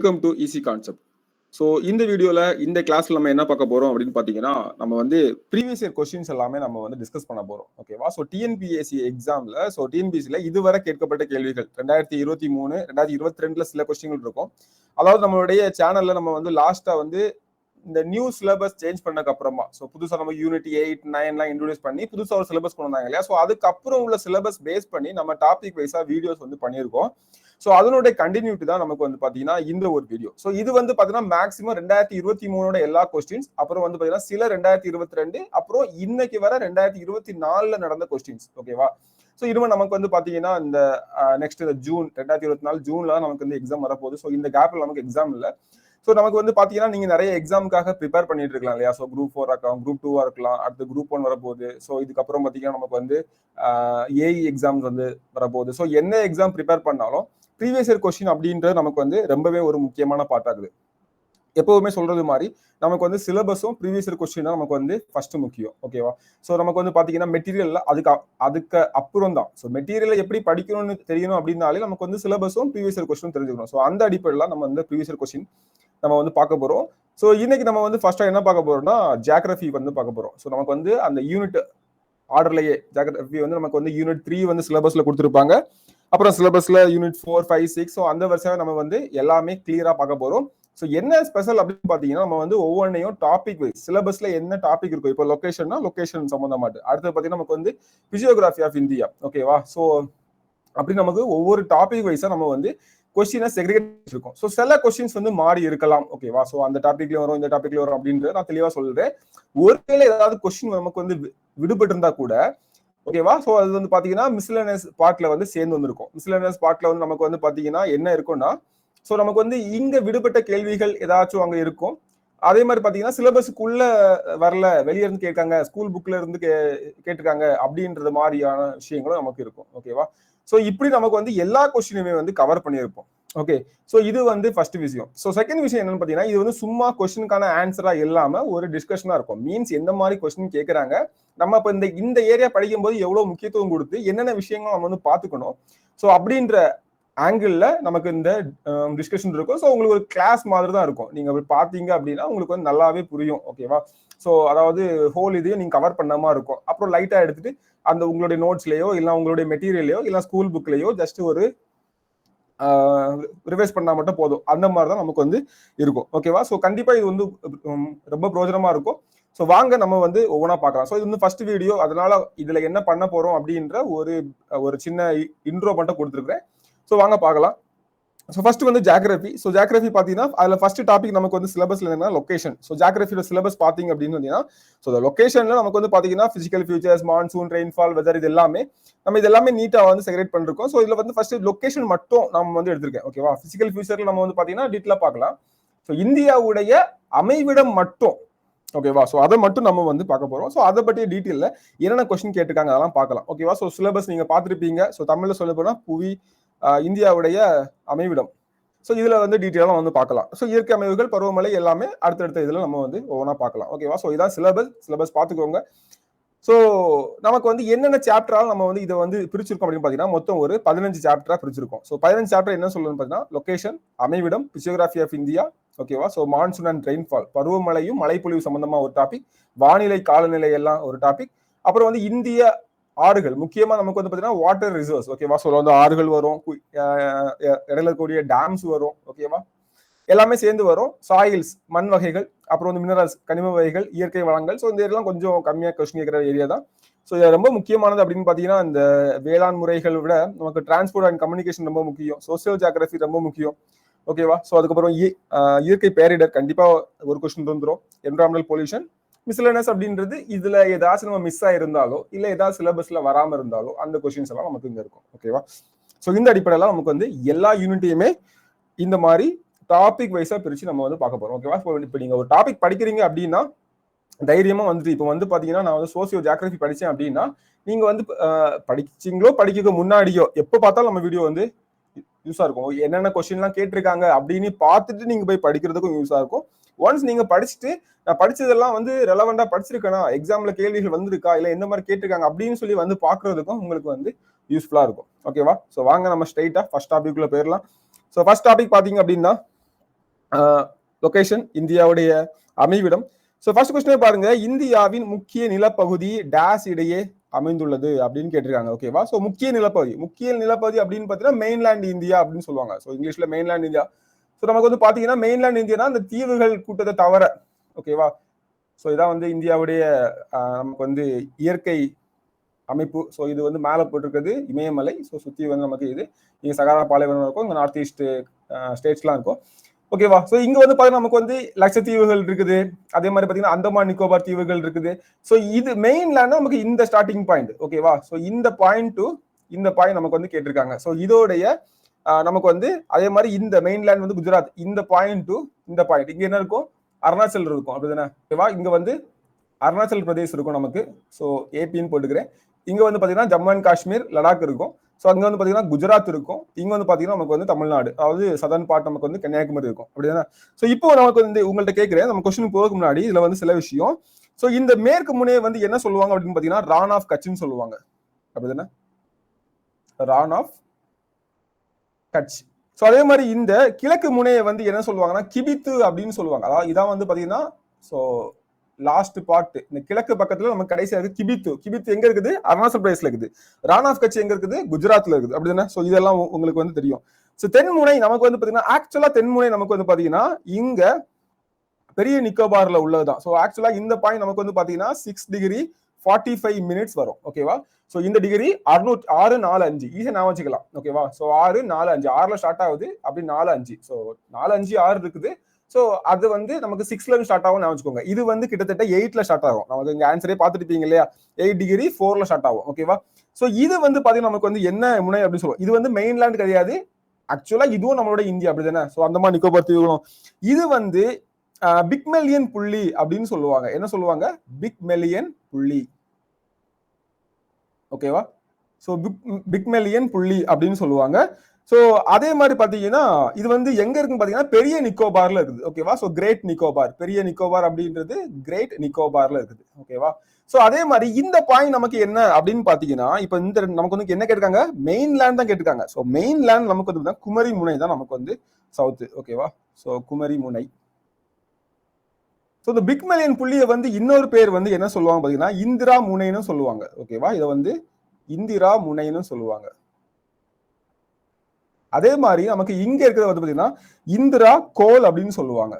Welcome to easy concept. So இந்த வீடியோவில் இந்த கிளாஸில் நம்ம என்ன பார்க்க போகிறோம் அப்படின்னு பார்த்தீங்கன்னா, நம்ம வந்து ப்ரீவியஸ் இயர் கொஸ்டின்ஸ் எல்லாமே நம்ம வந்து டிஸ்கஸ் பண்ண போகிறோம். ஓகேவா? ஸோ டிஎன்பிஎஸ்சி எக்ஸாமில் டிஎன்பிஎஸ்சியில் இதுவரை கேட்கப்பட்ட கேள்விகள் 2023 2022 சில கொஸ்டின்கள் இருக்கும். அதாவது நம்மளுடைய சேனலில் நம்ம வந்து லாஸ்ட்டாக வந்து இந்த நியூ சிலபஸ் சேஞ்ச் பண்ணக்கு அப்புறமா புதுசாக நம்ம யூனிட் 8, 9 இன்ட்ரோடியூஸ் பண்ணி புதுசாக ஒரு சிலபஸ் கொண்டு வந்தாங்க இல்லையா? ஸோ அதுக்கப்புறம் உள்ள சிலபஸ் பேஸ் பண்ணி நம்ம டாபிக் வைஸா வீடியோஸ் வந்து பண்ணியிருக்கோம். ஸோ அதனுடைய கண்டினியூட்டி தான் நமக்கு வந்து பாத்தீங்கன்னா இந்த ஒரு வீடியோ. ஸோ இது வந்து பாத்தீங்கன்னா மேக்ஸிமம் 2023 எல்லா கொஸ்டின்ஸ், அப்புறம் வந்து பாத்தீங்கன்னா சில 2022, அப்புறம் இன்னைக்கு வர 2024 நடந்த கொஸ்டின்ஸ். ஓகேவா? ஸோ இதுவும் நமக்கு வந்து பாத்தீங்கன்னா இந்த நெக்ஸ்ட் ஜூன் 2024 ஜூன்ல நமக்கு வந்து எக்ஸாம் வரப்போகுது. ஸோ இந்த கேப்ல நமக்கு எக்ஸாம் இல்லை. ஸோ நமக்கு வந்து பாத்தீங்கன்னா நீங்க நிறைய எக்ஸாமுக்காக ப்ரிப்பேர் பண்ணிட்டு இருக்கலாம் இல்லையா? ஸோ குரூப் 4 இருக்கலாம், குரூப் 2 இருக்கலாம், அடுத்து குரூப் 1 வரப்போகுது. ஸோ இதுக்கப்புறம் பாத்தீங்கன்னா நமக்கு வந்து ஏஇ எக்ஸாம்ஸ் வந்து வரப்போகுது. ஸோ என்ன எக்ஸாம் ப்ரிப்பேர் பண்ணாலும் ப்ரீவியஸ் இயர் கொஸ்டின் அப்படின்றது நமக்கு வந்து ரொம்பவே ஒரு முக்கியமான பார்ட் ஆகுது. எப்பவுமே சொல்றது மாதிரி நமக்கு வந்து சிலபஸும் ப்ரீவியஸ் இயர் கொஸ்டின் தான் நமக்கு வந்து ஃபர்ஸ்ட் முக்கியம். ஓகேவா? ஸோ நமக்கு வந்து பாத்தீங்கன்னா மெட்டீரியல்ல அதுக்கு அப்புறம் தான். ஸோ மெட்டீரியல் எப்படி படிக்கணும்னு தெரியணும் அப்படின்னாலே நமக்கு வந்து சிலபஸும் ப்ரீவியஸ் இயர் கொஸ்டின் தெரிஞ்சுக்கணும். ஸோ அந்த அடிப்படையில் நம்ம வந்து ப்ரீவியஸ் இயர் கொஸ்டின் நம்ம வந்து பார்க்க போறோம். ஸோ இன்னைக்கு நம்ம வந்து ஃபர்ஸ்டா என்ன பார்க்க போறோம்னா ஜியோகிராஃபி வந்து பார்க்க போறோம். ஸோ நமக்கு வந்து அந்த யூனிட் ஆர்டர்லயே ஜியோகிராஃபி வந்து நமக்கு வந்து யூனிட் 3 வந்து சிலபஸ்ல கொடுத்துருப்பாங்க. அப்புறம் சிலபஸ்ல யூனிட் 4, 5, 6. ஸோ அந்த வருஷம் நம்ம வந்து எல்லாமே கிளியரா பார்க்க போறோம். ஸோ என்ன ஸ்பெஷல் அப்படின்னு பாத்தீங்கன்னா நம்ம வந்து ஒவ்வொன்றையும் டாபிக் வைஸ் சிலபஸ்ல என்ன டாபிக் இருக்கும். இப்போ லொகேஷன்னா லொகேஷன் சம்பந்தமாட்டு, அடுத்து பாத்தீங்கன்னா நமக்கு வந்து பிசியோகிராஃபி ஆஃப் இந்தியா. ஓகேவா? ஸோ அப்படி நமக்கு ஒவ்வொரு டாபிக் வைஸா நம்ம வந்து கொஸ்டினை செக்ரிகேட் இருக்கும். ஸோ சில கொஸ்டின்ஸ் வந்து மாறி இருக்கலாம். ஓகேவா? ஸோ அந்த டாபிக்ல வரும், இந்த டாபிக்ல வரும் அப்படின்றத நான் தெளிவா சொல்றேன். ஒருவேளை ஏதாவது கொஸ்டின் நமக்கு வந்து விடுபட்டு இருந்தா கூட ஓகேவா? ஸோ அது வந்து பாத்தீங்கன்னா மிஸ்லனஸ் பார்ட்ல வந்து சேர்ந்து வந்திருக்கும். மிஸ்லனஸ் பார்ட்ல வந்து நமக்கு வந்து பாத்தீங்கன்னா என்ன இருக்கும்னா, ஸோ நமக்கு வந்து இங்க விடுபட்ட கேள்விகள் ஏதாச்சும் அங்க இருக்கும். அதே மாதிரி பாத்தீங்கன்னா சிலபஸுக்குள்ள வரல, வெளியே இருந்து கேட்காங்க, ஸ்கூல் புக்ல இருந்து கேட்டிருக்காங்க அப்படின்றது மாதிரியான விஷயங்களும் நமக்கு இருக்கும். ஓகேவா? ஸோ இப்படி நமக்கு வந்து எல்லா கொஸ்டினுமே வந்து கவர் பண்ணியிருப்போம். ஓகே, ஸோ இது வந்து ஃபர்ஸ்ட் விஷயம். ஸோ செகண்ட் விஷயம் என்னன்னு பாத்தீங்கன்னா, இது வந்து சும்மா கொஸ்டினுக்கான ஆன்சரா இல்லாம ஒரு டிஸ்கஷனா இருக்கும். மீன்ஸ் எந்த மாதிரி கொஸ்டின் கேட்கறாங்க, நம்ம இப்ப இந்த ஏரியா படிக்கும் போது எவ்வளவு முக்கியத்துவம் கொடுத்து என்னென்ன விஷயங்கள் நம்ம வந்து பாத்துக்கணும். ஸோ அப்படின்ற ஆங்கிள் நமக்கு இந்த டிஸ்கஷன் இருக்கும். ஸோ உங்களுக்கு ஒரு கிளாஸ் மாதிரி தான் இருக்கும். நீங்க பாத்தீங்க அப்படின்னா உங்களுக்கு வந்து நல்லாவே புரியும். ஓகேவா? ஸோ அதாவது ஹோல் இதையும் நீங்க கவர் பண்ணாம இருக்கும். அப்புறம் லைட்டா எடுத்துட்டு அந்த உங்களுடைய நோட்ஸ்லயோ இல்ல உங்களுடைய மெட்டீரியலையோ இல்ல ஸ்கூல் புக்லயோ ஜஸ்ட் ஒரு ரிவைஸ் பண்ணா மட்டும் போதும். அந்த மாதிரி தான் நமக்கு வந்து இருக்கும். ஓகேவா? ஸோ கண்டிப்பா இது வந்து ரொம்ப பிரோஜனமா இருக்கும். ஸோ வாங்க நம்ம வந்து ஒவ்வொன்றா பார்க்கலாம். ஸோ இது வந்து ஃபர்ஸ்ட் வீடியோ, அதனால இதுல என்ன பண்ண போறோம் அப்படின்ற ஒரு சின்ன இன்ட்ரோ மட்டும் கொடுத்துருக்கேன். ஸோ வாங்க பார்க்கலாம். ஸோ ஃபர்ஸ்ட் வந்து ஜியோகிராஃபி. ஸோ ஜியோகிராஃபி பார்த்தீங்கன்னா அதில் ஃபர்ஸ்ட் டாபிக் நமக்கு வந்து சிலபஸ்ல என்ன லொகேஷன். ஸோ ஜியோகிராஃபியோட சிலபஸ் பார்த்தீங்க அப்படின்னு வந்தீங்கன்னா, ஸோ இந்த லொகேஷன்ல நமக்கு வந்து பார்த்தீங்கன்னா physical futures, monsoon, rainfall, weather, இது எல்லாமே நீட்டாக வந்து செக்ரேட் பண்ணிருக்கோம். ஸோ இதுல வந்து ஃபர்ஸ்ட் லொகேஷன் மட்டும் நம்ம வந்து எடுத்திருக்கேன். ஓகேவா? பிசிக்கல் ஃபியூச்சர்ல நம்ம வந்து பார்த்தீங்கன்னா டீட்டெயிலாக பார்க்கலாம். ஸோ இந்தியாவுடைய அமைவிடம் மட்டும், ஓகேவா? ஸோ அதை மட்டும் நம்ம வந்து பார்க்க போறோம். ஸோ அதை பற்றிய டீட்டெயில என்னென்ன கொஸ்டின் கேட்டிருக்காங்க அதெல்லாம் பார்க்கலாம். ஓகேவா? ஸோ சிலபஸ் நீங்க பார்த்துருப்பீங்க. ஸோ தமிழ்ல சொல்ல போனா புவி, இந்தியாவுடைய அமைவிடம். ஸோ இதுல வந்து டீட்டெயிலாக வந்து பார்க்கலாம். ஸோ இயற்கை அமைவுகள், பருவமழை எல்லாமே அடுத்தடுத்த இதுல நம்ம வந்து ஒவ்வொன்றா பார்க்கலாம். ஓகேவா? ஸோ இதான் சிலபஸ் பார்த்துக்கோங்க. ஸோ நமக்கு வந்து என்னென்ன சாப்டரால் நம்ம வந்து இதை வந்து பிரிச்சிருக்கோம் அப்படின்னு பார்த்தீங்கன்னா மொத்தம் ஒரு 15 சாப்டரா பிரிச்சிருக்கோம். ஸோ 15 சாப்டர் என்ன சொல்லணும்னு பார்த்தீங்கன்னா லொகேஷன், அமைவிடம், பிசியோகிராஃபி ஆஃப் இந்தியா, ஓகேவா? ஸோ மான்சூன் அண்ட் ரெயின்ஃபால், பருவமழையும் மழைப்பொழிவு சம்பந்தமா ஒரு டாபிக், வானிலை காலநிலை எல்லாம் ஒரு டாபிக், அப்புறம் வந்து இந்திய ஆறுகள், முக்கியமா நமக்கு வந்து பாத்தீங்கன்னா வாட்டர் ரிசர்வ்ஸ். ஓகேவா? ஸோ வந்து ஆறுகள் வரும், இடையில இருக்கக்கூடிய டேம்ஸ் வரும். ஓகேவா? எல்லாமே சேர்ந்து வரும். சாயில்ஸ், மண் வகைகள், அப்புறம் வந்து மினரல்ஸ், கனிம வகைகள், இயற்கை வளங்கள். ஸோ இந்த இதெல்லாம் கொஞ்சம் கம்மியா கொஸ்டின் கேட்கிற ஏரியா தான். ஸோ இது ரொம்ப முக்கியமானது அப்படின்னு பாத்தீங்கன்னா இந்த வேளாண் முறைகள் விட நமக்கு டிரான்ஸ்போர்ட் அண்ட் கம்யூனிகேஷன் ரொம்ப முக்கியம். சோசியல் ஜியோகிராஃபி ரொம்ப முக்கியம். ஓகேவா? ஸோ அதுக்கப்புறம் இயற்கை பேரிடர் கண்டிப்பா ஒரு கொஸ்டின் வந்துடும். என்விரான்மெண்டல் பொல்யூஷன், மிஸ்லனஸ் அப்படின்றது இதுல ஏதாச்சும் நம்ம மிஸ் ஆயிருந்தாலோ இல்ல ஏதாவது சிலபஸ்ல வராம இருந்தாலோ அந்த கொஸ்டின்ஸ் எல்லாம் நமக்கு இங்க இருக்கும். ஓகேவா? ஸோ இந்த அடிப்படையில நமக்கு வந்து எல்லா யூனிட்டையுமே இந்த மாதிரி டாபிக் வைஸா பிரிச்சு நம்ம வந்து பார்க்க போறோம். ஓகேவா? இப்போ நீங்க ஒரு டாபிக் படிக்கிறீங்க அப்படின்னா தைரியமா வந்துட்டு இப்போ வந்து பாத்தீங்கன்னா நான் வந்து சோசியோ ஜியோகிராஃபி படிச்சேன் அப்படின்னா நீங்க வந்து படிச்சீங்களோ படிக்க முன்னாடியோ எப்போ பார்த்தாலும் நம்ம வீடியோ வந்து யூஸா இருக்கும். என்னென்ன கொஸ்டின்லாம் கேட்டிருக்காங்க அப்படின்னு பார்த்துட்டு நீங்க போய் படிக்கிறதுக்கும் யூஸா இருக்கும். ஒன்ஸ் நீங்க படிச்சுட்டு நான் படிச்சதெல்லாம் வந்து ரெலவெண்டா படிச்சிருக்கேனா, எக்ஸாம்ல கேள்விகள் வந்திருக்கா இல்ல எந்த மாதிரி கேட்டிருக்காங்க அப்படின்னு சொல்லி வந்து பாக்குறதுக்கும் உங்களுக்கு வந்து யூஸ்ஃபுல்லா இருக்கும். ஓகேவா? ஸோ வாங்க நம்ம ஸ்ட்ரைட்டா ஃபர்ஸ்ட் டாபிக் உள்ள போயிடலாம். ஸோ ஃபர்ஸ்ட் டாபிக் பாத்தீங்க அப்படின்னா லொகேஷன் இந்தியாவுடைய அமைவிடம். ஸோ ஃபர்ஸ்ட் கொஸ்டினே பாருங்க, இந்தியாவின் முக்கிய நிலப்பகுதி டேஸ் இடையே அமைந்துள்ளது அப்படின்னு கேட்டிருக்காங்க. ஓகேவா? ஸோ முக்கிய நிலப்பகுதி அப்படின்னு பார்த்தீங்கன்னா மெயின்லேண்ட் இந்தியா அப்படின்னு சொல்லுவாங்க. ஸோ இங்கிலீஷ்ல மெயின்லேண்ட் இந்தியா. ஸோ நமக்கு வந்து பாத்தீங்கன்னா மெயின்லேண்ட் இந்தியானா அந்த தீவுகள் கூட்டத்தை தவிர. ஓகேவா? ஸோ இதான் வந்து இந்தியாவுடைய நமக்கு வந்து இயற்கை அமைப்பு. ஸோ இது வந்து மேலே போட்டிருக்கிறது இமயமலை. ஸோ சுற்றி வந்து நமக்கு இது இங்கே சகாரா பாலைவனம் இருக்கும், இங்கே நார்த் ஈஸ்ட் ஸ்டேட்ஸ்லாம் இருக்கும். ஓகேவா? ஸோ இங்க வந்து பாத்தீங்கன்னா நமக்கு வந்து லட்சத்தீவுகள் இருக்குது, அதே மாதிரி பாத்தீங்கன்னா அந்தமான் நிக்கோபார் தீவுகள் இருக்குது. ஸோ இது மெயின்லேண்ட் நமக்கு இந்த ஸ்டார்டிங் பாயிண்ட். ஓகேவா? ஸோ இந்த பாயிண்ட் டு இந்த பாயிண்ட் நமக்கு வந்து கேட்டிருக்காங்க. ஸோ இதோடைய நமக்கு வந்து அதே மாதிரி இந்த மெயின்லேண்ட் வந்து குஜராத், இந்த பாயிண்ட் டு இந்த பாயிண்ட் இங்க என்ன இருக்கும், அருணாச்சல் இருக்கும். அப்படிதானே? ஓகேவா? இங்க வந்து அருணாச்சல் பிரதேஷ் இருக்கும் நமக்கு. ஸோ ஏபின்னு போட்டுக்கிறேன். இங்க வந்து பாத்தீங்கன்னா ஜம்மு அண்ட் காஷ்மீர், லடாக் இருக்கும். ஸோ அங்க வந்து பாத்தீங்கன்னா குஜராத் இருக்கும். இங்க வந்து பாத்தீங்கன்னா நமக்கு வந்து தமிழ்நாடு, அதாவது சதர்ன் பார்ட் நமக்கு வந்து கன்னியாகுமரி இருக்கும். அப்படிதானே? ஸோ இப்போ நமக்கு வந்து உங்கள்கிட்ட கேட்கிறேன், நம்ம கொஸ்டின் போறதுக்கு முன்னாடி இதுல வந்து சில விஷயம். ஸோ இந்த மேற்கு முனையை வந்து என்ன சொல்லுவாங்க அப்படின்னு பாத்தீங்கன்னா ரான் ஆஃப் கட்ச்னு சொல்லுவாங்க. அப்படிதானே? Ron of Kutch. ஸோ அதே மாதிரி இந்த கிழக்கு முனையை வந்து என்ன சொல்லுவாங்கன்னா கிபித்து அப்படின்னு சொல்லுவாங்க. அதாவது இதான் வந்து பாத்தீங்கன்னா ஸோ லாஸ்ட் பார்ட் இந்த கிழக்கு பக்கத்துல நமக்கு கடைசியா இருக்கு கிபித்து. கிபித்து எங்க இருக்குது? அருணாச்சல் பிரதேஷ்ல இருக்குது. ரான் ஆஃப் கட்ச் எங்க இருக்குது? குஜராத்ல இருக்குது. அப்படிதானே? ஸோ இதெல்லாம் உங்களுக்கு வந்து தெரியும். ஸோ தென்முனை நமக்கு வந்து பாத்தீங்கன்னா ஆக்சுவலா தென்முனை நமக்கு வந்து பாத்தீங்கன்னா இங்க பெரிய நிக்கோபார்ல உள்ளதுதான். ஸோ ஆக்சுவலா இந்த பாயிண்ட் நமக்கு வந்து பாத்தீங்கன்னா 6 டிகிரி 45 மினிட்ஸ் வரும். ஓகேவா? ஸோ இந்த டிகிரி 645 ஈஸியா நான் வச்சுக்கலாம். ஓகேவா? ஸோ 645 6ல ஸ்டார்ட் ஆகுது, அப்படி 45. ஸோ 456 இருக்குது. ஸோ அது வந்து நமக்கு 6ல இருந்து ஸ்டார்ட் ஆகும் வச்சுக்கோங்க. இது வந்து கிட்டத்தட்ட 8ல ஸ்டார்ட் ஆகும். நமக்கு இங்க ஆன்சரே பார்த்துருப்பீங்க இல்லையா? 8 டிகிரி 4ல ஸ்டார்ட் ஆகும். ஓகேவா? ஸோ இது வந்து பாத்தீங்கன்னா நமக்கு வந்து என்ன முனை அப்படின்னு சொல்லுவோம். இது வந்து மெயின்லேண்ட் கிடையாது. ஆக்சுவலா இதுவும் நம்மளோட இந்தியா. அப்படிதானே? ஸோ அந்தமான் நிக்கோபார் தீவுகளும் இது வந்து பிக்மெலியன் புள்ளி அப்படின்னு சொல்லுவாங்க. என்ன சொல்லுவாங்க? பிக்மெலியன் புள்ளி. ஓகேவா? ஸோ பிக்மெலியன் புள்ளி அப்படின்னு சொல்லுவாங்க. ஸோ அதே மாதிரி பாத்தீங்கன்னா இது வந்து எங்க இருக்குன்னு பாத்தீங்கன்னா பெரிய நிக்கோபார்ல இருக்குது. ஓகேவா? ஸோ கிரேட் நிக்கோபார், பெரிய நிக்கோபார் அப்படின்றது கிரேட் நிக்கோபார்ல இருக்குது. ஓகேவா? ஸோ அதே மாதிரி இந்த பாயிண்ட் நமக்கு என்ன அப்படின்னு பாத்தீங்கன்னா இப்ப இந்த நமக்கு வந்து என்ன கேட்டிருக்காங்க? மெயின்லேண்ட் தான் கேட்டிருக்காங்க. ஸோ மெயின்லேண்ட் நமக்கு வந்து குமரி முனை தான் நமக்கு வந்து சவுத். ஓகேவா? ஸோ குமரி முனை. ஸோ இந்த பிக்மெலியன் புள்ளியை வந்து இன்னொரு பேர் வந்து என்ன சொல்லுவாங்க பாத்தீங்கன்னா இந்திரா முனைன்னு சொல்லுவாங்க. ஓகேவா? இதை வந்து இந்திரா முனைன்னு சொல்லுவாங்க. அதே மாதிரி நமக்கு இங்க இருக்கிறது வந்து பாத்தீங்கன்னா இந்திரா கோல் அப்படின்னு சொல்லுவாங்க.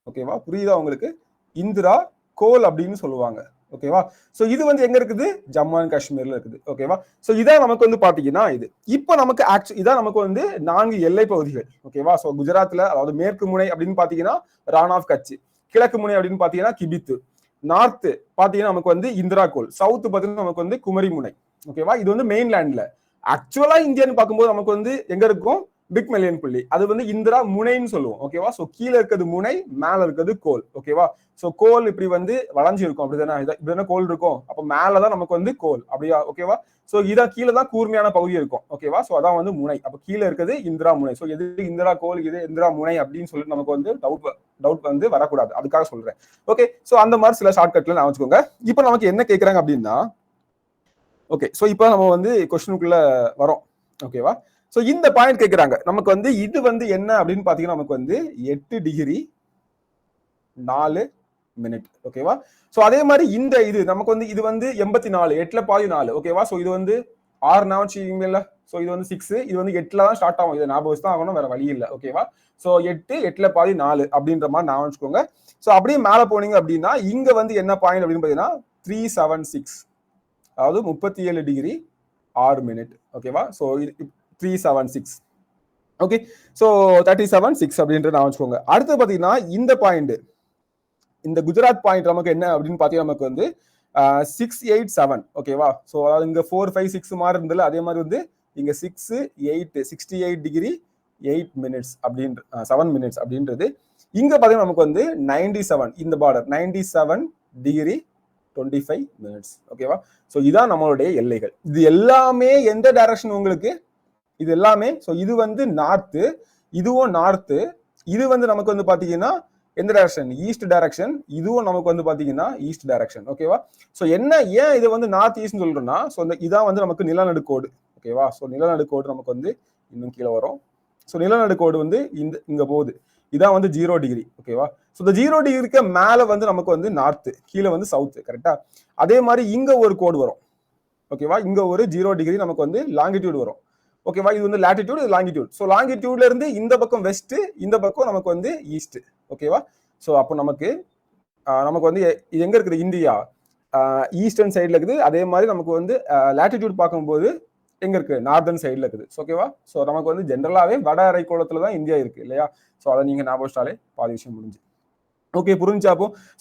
ஓகேவா? புரியுதா உங்களுக்கு? இந்திரா கோல் அப்படின்னு சொல்லுவாங்க. ஓகேவா? சோ இது வந்து எங்க இருக்குது? ஜம்மு அண்ட் காஷ்மீர்ல இருக்குது. ஓகேவா? சோ இதான் நமக்கு வந்து பாத்தீங்கன்னா இது இப்போ நமக்கு இதான் நமக்கு வந்து 4 எல்லை பகுதிகள். ஓகேவா? சோ குஜராத்ல அதாவது மேற்கு முனை அப்படின்னு பாத்தீங்கன்னா ரான் ஆஃப் கட்ச், கிழக்கு முனை அப்படின்னு பாத்தீங்கன்னா கிபித்து, நார்த் பாத்தீங்கன்னா நமக்கு வந்து இந்திரா கோல், சவுத் பாத்தீங்கன்னா நமக்கு வந்து குமரி முனை. ஓகேவா? இது வந்து மெயின்லேண்ட்ல. ஆக்சுவலா இந்தியான்னு பார்க்கும்போது நமக்கு வந்து எங்க இருக்கும்? பிக்மெலியன் புள்ளி. அது வந்து இந்திரா முனைன்னு சொல்லுவோம். ஓகேவா? சோ கீழே இருக்கிறது முனை, மேல இருக்கிறது கோல். ஓகேவா? சோ கோல் இப்படி வந்து வளைஞ்சு இருக்கும். அப்படிதானே? இப்படிதானே கோல் இருக்கும். அப்ப மேலதான் நமக்கு வந்து கோல். அப்படியா? ஓகேவா? சோ இதான் கீழே தான் கூர்மையான பகுதி இருக்கும். ஓகேவா? சோ அதான் வந்து முனை. அப்ப கீழே இருக்கிறது இந்திரா முனை. சோ எது இந்திரா கோல், இது இந்திரா முனை அப்படின்னு சொல்லிட்டு நமக்கு வந்து டவுட் வந்து வரக்கூடாது. அதுக்காக சொல்றேன். ஓகே? சோ அந்த மாதிரி சில ஷார்ட்கட்ல நான் வச்சுக்கோங்க. இப்ப நமக்கு என்ன கேட்கறாங்க அப்படின்னா ஓகே, சோ இப்போ நம்ம வந்து கொஸ்டினுக்குள்ள வரோம். ஓகேவா? சோ இந்த பாயிண்ட் கேட்கறாங்க நமக்கு வந்து இது வந்து என்ன அப்படின்னு பாத்தீங்கன்னா நமக்கு வந்து 8 டிகிரி 4 மினிட். ஓகேவா? சோ அதே மாதிரி இந்த இது நமக்கு வந்து இது வந்து 84, 8ல பாதி 4. ஓகேவா? சோ இது வந்து 6 ஞாபகம் இல்ல. சோ இது வந்து 6, இது வந்து 8ல தான் ஸ்டார்ட் ஆகும். இது ஞாபகம் வச்சு தான் ஆகணும், வேற வழி இல்ல. ஓகேவா? சோ 8, 8ல பாதி 4 அப்படின்ற மாதிரி ஞாபகம் வச்சுக்கோங்க. சோ அப்படியே மேல போனீங்க அப்படின்னா இங்க வந்து என்ன பாயிண்ட் அப்படின்னு பாத்தீங்கன்னா 376, அதாவது 37 டிகிரி 6 மினிட். ஓகேவா? சோ 376. ஓகே, சோ 37.6 அப்படின்றது நான் வச்சுக்கோங்க. அடுத்து பாத்தீங்கன்னா இந்த பாயிண்ட், இந்த குஜராத் பாயிண்ட் நமக்கு என்ன அப்படின்னு பாத்தீங்கன்னா நமக்கு வந்து 687. ஓகேவா? சோ அதாவது இங்க 4, 5, 6 மாதிரி இருந்ததுல அதே மாதிரி வந்து இங்க 6, 8, 68 டிகிரி 8 மினிட்ஸ் அப்படின்ற 7 மினிட்ஸ் அப்படின்றது. இங்க பாத்தீங்கன்னா நமக்கு வந்து 97, இந்த பார்டர் 97 டிகிரி 25 மினிட்ஸ். ஓகேவா? சோ இதான் நம்மளுடைய எல்லைகள். இது எல்லாமே எந்த டைரக்ஷன் உங்களுக்கு? இது எல்லாமே சோ இது வந்து நார்த், இதுவும் நார்த், இது வந்து நமக்கு வந்து பாத்தீங்கன்னா எந்த டைரக்ஷன்? East direction. இதுவும் நமக்கு வந்து பாத்தீங்கன்னா ஈஸ்ட் டைரக்ஷன். ஓகேவா? சோ என்ன ஏன் இது வந்து நார்த் ஈஸ்ட் சொல்றோம்னா சோ இதான் வந்து நமக்கு நிலநடுக்கோடு. ஓகேவா? சோ நிலநடுக்கோடு நமக்கு வந்து இன்னும் கீழே வரும். ஸோ நிலநடுக்கோடு வந்து இங்க போகுது, இதான் வந்து 0 டிகிரி. ஓகேவா? ஸோ இந்த 0 டிகிரிக்கு மேல வந்து நமக்கு வந்து நார்த்து, கீழே வந்து சவுத்து. கரெக்டா? அதே மாதிரி இங்க ஒரு கோடு வரும். ஓகேவா? இங்க ஒரு 0 டிகிரி நமக்கு வந்து லாங்கிடியூட் வரும். ஓகேவா? இது வந்து லாட்டிடியூட், இது லாங்கிடியூட். ஸோ லாங்கிடியூட்ல இருந்து இந்த பக்கம் வெஸ்ட், இந்த பக்கம் நமக்கு வந்து ஈஸ்ட். ஓகேவா? ஸோ அப்போ நமக்கு வந்து இது எங்க இருக்குது? இந்தியா ஈஸ்டர்ன் சைட்ல இருக்குது. அதே மாதிரி நமக்கு வந்து லாட்டிடியூட் பார்க்கும்போது எங்க இருக்கு? நார்தர்ன் சைட்ல இருக்குது. ஓகேவா? ஸோ நமக்கு வந்து ஜென்ரலாவே வட அரைக்கோளத்துல தான் இந்தியா இருக்கு இல்லையா? ஸோ அதை நீங்க ஞாபகம் வச்சாலே பாதி விஷயம் முடிஞ்சு. ஓகே, புரிஞ்சா?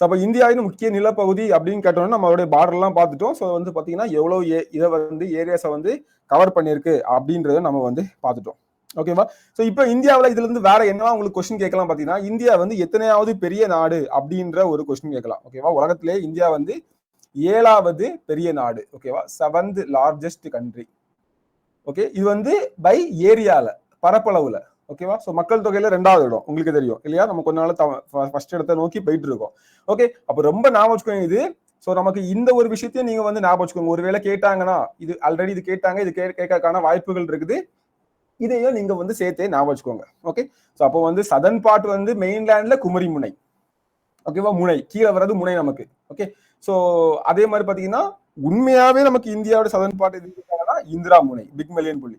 அப்போ இந்தியாவின் முக்கிய நிலப்பகுதி அப்படின்னு கேட்டோம்னா நம்மளுடைய பார்டர் எல்லாம் பார்த்துட்டோம். ஸோ வந்து பாத்தீங்கன்னா எவ்வளவு இதை வந்து ஏரியாஸை வந்து கவர் பண்ணிருக்கு அப்படின்றத நம்ம வந்து பார்த்துட்டோம். ஓகேவா? ஸோ இப்போ இந்தியாவில் இதுல இருந்து வேற என்னவா உங்களுக்கு கொஸ்டின் கேட்கலாம் பாத்தீங்கன்னா, இந்தியா வந்து எத்தனையாவது பெரிய நாடு அப்படின்ற ஒரு கொஸ்டின் கேட்கலாம். ஓகேவா? உலகத்திலே இந்தியா வந்து 7வது பெரிய நாடு. ஓகேவா? 7th largest country. ஓகே, இது வந்து பை ஏரியால, பரப்பளவுல. ஓகேவா? ஸோ மக்கள் தொகையில 2வது இடம், உங்களுக்கு தெரியும் இல்லையா? நம்ம கொஞ்ச நாள் ஃபர்ஸ்ட் இடத்தை நோக்கி போயிட்டு இருக்கோம். ஓகே, அப்ப ரொம்ப ஞாபகம் வச்சுக்கோங்க இது. ஸோ நமக்கு இந்த ஒரு விஷயத்தையும் நீங்க வந்து ஞாபகம் வச்சுக்கோங்க. ஒருவேளை கேட்டாங்கன்னா, இது ஆல்ரெடி இது கேட்டாங்க, இது கேட்கறதுக்கான வாய்ப்புகள் இருக்குது. இதையும் நீங்க வந்து சேர்த்தே ஞாபகம் வச்சுக்கோங்க. ஓகே, ஸோ அப்போ வந்து சதர்ன் பார்ட் வந்து மெயின்லேண்ட்ல குமரி முனை. ஓகேவா? முனை கீழே வர்றது முனை நமக்கு. ஓகே, ஸோ அதே மாதிரி பாத்தீங்கன்னா உண்மையாவே நமக்கு இந்தியாவோட சதர்ன் பார்ட் எதுனா இந்திரா முனை, பிக் மில்லியன் புள்ளி.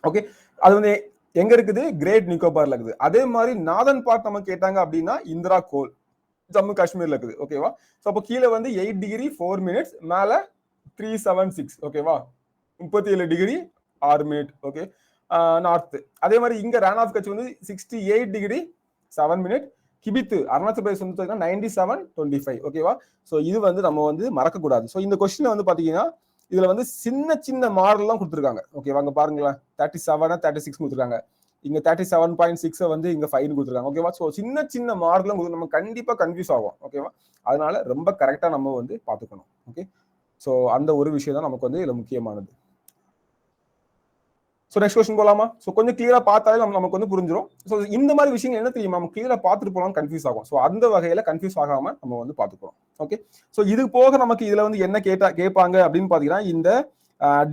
ஓகே, அது வந்து எங்க இருக்குது? கிரேட் நிக்கோபார்ல இருக்குது. அதே மாதிரி நார்தர்ன் பார்ட் நமக்கு கேட்டாங்க அப்படின்னா இந்திரா கோல், ஜம்மு காஷ்மீர்ல இருக்குது. ஓகேவா? ஸோ அப்போ கீழே வந்து 8 டிகிரி 4 மினிட்ஸ், மேல 376. ஓகேவா? 37 டிகிரி 6 மினிட். Okay, north. அதே மாதிரி இங்க ரான் ஆஃப் கட்ச் வந்து 68 டிகிரி 7 மினிட். கிபித்து அருணாச்சல் பிரதேஷ் வந்து 97.25. ஓகேவா? ஸோ இது வந்து நம்ம வந்து மறக்க கூடாது. ஸோ இந்த கொஸ்டின் வந்து பாத்தீங்கன்னா இதுல வந்து சின்ன சின்ன மாடல் எல்லாம் கொடுத்துருக்காங்க. ஓகேவா? அங்க பாருங்களேன், 37 36 கொடுத்துருக்காங்க. இங்க 37.6 வந்து இங்க 5 கொடுத்துருக்காங்க. ஓகேவா? ஸோ சின்ன சின்ன மாடலும் நம்ம கண்டிப்பா கன்ஃபியூஸ் ஆகும். ஓகேவா? அதனால ரொம்ப கரெக்டா நம்ம வந்து பாத்துக்கணும். ஓகே, ஸோ அந்த ஒரு விஷயம் தான் நமக்கு வந்து இதுல முக்கியமானது. ஸோ நெக்ஸ்ட் கொஸ்டின் போலாமா? ஸோ கொஞ்சம் கிளியரா பார்த்தாலே நமக்கு வந்து புரிஞ்சிடும். ஸோ இந்த மாதிரி விஷயங்கள் என்ன தெரியுமா, நம்ம கிளியரா பார்த்துட்டு போலாம் கன்ஃபியூஸ் ஆகும். ஸோ அந்த வகையில கன்ஃபியூஸ் ஆகாம நம்ம வந்து பார்த்துக்கிறோம். ஓகே, ஸோ இது போக நமக்கு இதுல வந்து என்ன கேட்பாங்க அப்படின்னு பாத்தீங்கன்னா, இந்த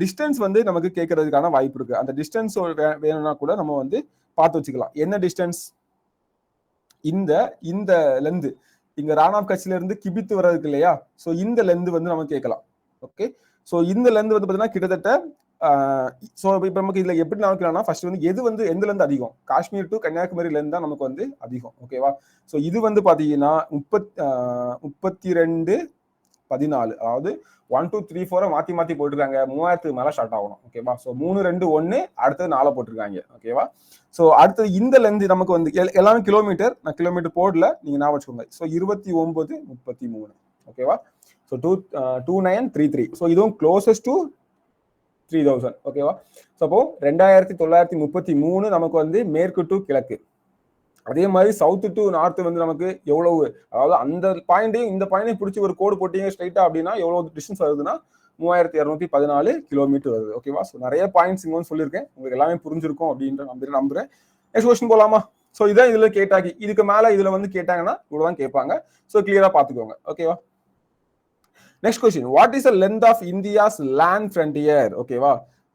டிஸ்டன்ஸ் வந்து நமக்கு கேட்கறதுக்கான வாய்ப்பு இருக்கு. அந்த டிஸ்டன்ஸ் வேணும்னா கூட நம்ம வந்து பார்த்து வச்சுக்கலாம். என்ன டிஸ்டன்ஸ்? இந்த லென்த், இங்க ரான் ஆஃப் கட்ச்ல இருந்து கிபித்து வர்றதுக்கு இல்லையா? ஸோ இந்த லென்த் வந்து நம்ம கேட்கலாம். ஓகே, ஸோ இந்த லென்த் வந்து பாத்தீங்கன்னா கிட்டத்தட்ட ஸோ இப்போ நமக்கு இதுல எப்படி நினைக்கலாம்னா, ஃபர்ஸ்ட் வந்து எது வந்து எந்த லென்த் அதிகம்? காஷ்மீர் டு கன்னியாகுமரி லென்த் தான் நமக்கு வந்து அதிகம். ஓகேவா? ஸோ இது வந்து பாத்தீங்கன்னா 32.14, அதாவது 1 2 3 4 மாத்தி மாத்தி போட்டிருக்காங்க. 3000 மேல ஸ்டார்ட் ஆகணும். ஓகேவா? ஸோ 3 2 1 அடுத்தது 4 போட்டிருக்காங்க. ஓகேவா? ஸோ அடுத்தது இந்த லென்த் நமக்கு வந்து எல்லாமே கிலோமீட்டர், நான் கிலோமீட்டர் போர்ட்ல நீங்க ஞாபகம் வச்சுக்கோங்க. ஸோ 29.33. ஓகேவா? ஸோ 2933. ஸோ இதுவும் க்ளோசஸ்ட் டு 3000. ஓகேவா? ஸோ அப்போ 2933 நமக்கு வந்து மேற்கு டு கிழக்கு. அதே மாதிரி சவுத் டு நார்த் வந்து நமக்கு எவ்வளவு, அதாவது அந்த பாயிண்டையும் இந்த பாயிண்டையும் பிடிச்சி ஒரு கோடு போட்டீங்க ஸ்ட்ரைட்டா அப்படின்னா எவ்வளவு டிஸ்டன்ஸ் வருதுன்னா 3214 கிலோமீட்டர் வருது. ஓகேவா? ஸோ நிறைய பாயிண்ட்ஸ் இங்க வந்து சொல்லியிருக்கேன், உங்களுக்கு எல்லாமே புரிஞ்சிருக்கும் அப்படின்ற நம்புறேன். நெக்ஸ்ட் கொஸ்டின் போலாமா? ஸோ இதான் இதுல கேட்டாக்கி, இதுக்கு மேல இதுல வந்து கேட்டாங்கன்னா இவ்வளவுதான் கேட்பாங்க. ஸோ கிளியரா பாத்துக்கோங்க. ஓகேவா? Next question, what is the length of India's land frontier? ஓகேவா?